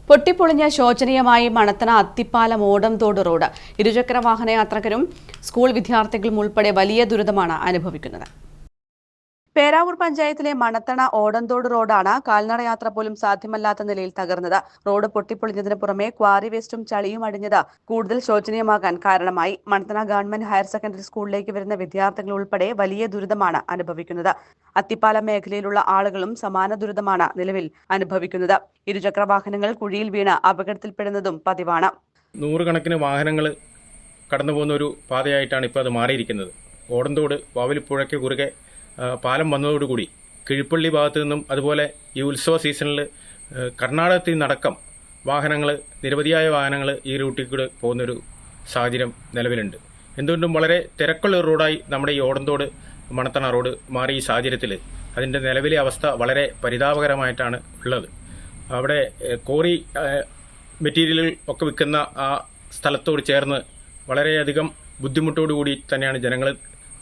പൊട്ടിപ്പൊളിഞ്ഞ ശോചനീയമായി Manathana അത്തിപ്പാലം Odamthode road ഇരുചക്ര വാഹന യാത്രക്കാരും സ്കൂൾ വിദ്യാർത്ഥികളും ഉൾപ്പെടെ വലിയ ദുരിതമാണ് അനുഭവിക്കുന്നത്. പേരാവൂർ പഞ്ചായത്തിലെ മണത്തണ ഓടംതോട് റോഡാണ് കാൽനടയാത്ര പോലും സാധ്യമല്ലാത്ത നിലയിൽ തകർന്നത്. റോഡ് പൊട്ടിപ്പൊളിഞ്ഞതിന് പുറമെ ക്വാറി വേസ്റ്റും ചളിയും അടിഞ്ഞത് കൂടുതൽ ശോചനീയമാകാൻ കാരണമായി. മണത്തണ ഗവൺമെന്റ് ഹയർ സെക്കൻഡറി സ്കൂളിലേക്ക് വരുന്ന വിദ്യാർത്ഥികൾ ഉൾപ്പെടെ വലിയ ദുരിതമാണ് അനുഭവിക്കുന്നത്. അത്തിപ്പാലം മേഖലയിലുള്ള ആളുകളും സമാന ദുരിതമാണ് നിലവിൽ അനുഭവിക്കുന്നത്. ഇരുചക്ര വാഹനങ്ങൾ കുഴിയിൽ വീണ് അപകടത്തിൽപ്പെടുന്നതും പതിവാണ്. നൂറുകണക്കിന് വാഹനങ്ങൾ കടന്നുപോകുന്ന ഒരു പാതയായിട്ടാണ് ഇപ്പോൾ അത് മാറിയിരിക്കുന്നത്. ഓടംതോട് വാവലിപ്പുഴയ്ക്ക് കുറുകെ പാലം വന്നതോടുകൂടി കിഴിപ്പള്ളി ഭാഗത്തു നിന്നും അതുപോലെ ഈ ഉത്സവ സീസണിൽ കർണാടകത്തിൽ നിന്നടക്കം നിരവധിയായ വാഹനങ്ങൾ ഈ റൂട്ടിൽ കൂടെ പോകുന്നൊരു സാഹചര്യം നിലവിലുണ്ട്. എന്തുകൊണ്ടും വളരെ തിരക്കുള്ള റോഡായി നമ്മുടെ ഈ ഓടംതോട് മണത്തണ റോഡ് മാറിയ ഈ സാഹചര്യത്തിൽ അതിൻ്റെ നിലവിലെ അവസ്ഥ വളരെ പരിതാപകരമായിട്ടാണ് ഉള്ളത്. അവിടെ കോറി മെറ്റീരിയലുകൾ ഒക്കെ വിൽക്കുന്ന ആ സ്ഥലത്തോട് ചേർന്ന് വളരെയധികം ബുദ്ധിമുട്ടോടുകൂടി തന്നെയാണ് ജനങ്ങൾ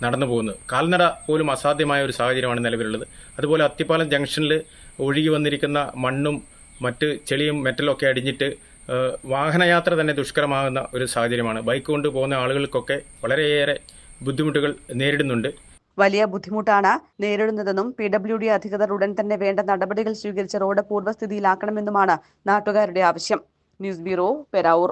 നടന്നു പോകുന്നത്. കാൽനട പോലും അസാധ്യമായ ഒരു സാഹചര്യമാണ് നിലവിലുള്ളത്. അതുപോലെ അത്തിപ്പാലം ജംഗ്ഷനിൽ ഒഴുകി വന്നിരിക്കുന്ന മണ്ണും മറ്റ് ചെളിയും മെറ്റലും ഒക്കെ അടിഞ്ഞിട്ട് വാഹനയാത്ര തന്നെ ദുഷ്കരമാകുന്ന ഒരു സാഹചര്യമാണ്. ബൈക്ക് കൊണ്ട് പോകുന്ന ആളുകൾക്കൊക്കെ വളരെയേറെ ബുദ്ധിമുട്ടുകൾ നേരിടുന്നുണ്ട്. വലിയ ബുദ്ധിമുട്ടാണ് നേരിടുന്നതെന്നും PWD അധികൃതർ ഉടൻ തന്നെ വേണ്ട നടപടികൾ സ്വീകരിച്ച് റോഡ് പൂർവ്വസ്ഥിതിയിലാക്കണമെന്നുമാണ് നാട്ടുകാരുടെ ആവശ്യം. News bureau, Peravoor.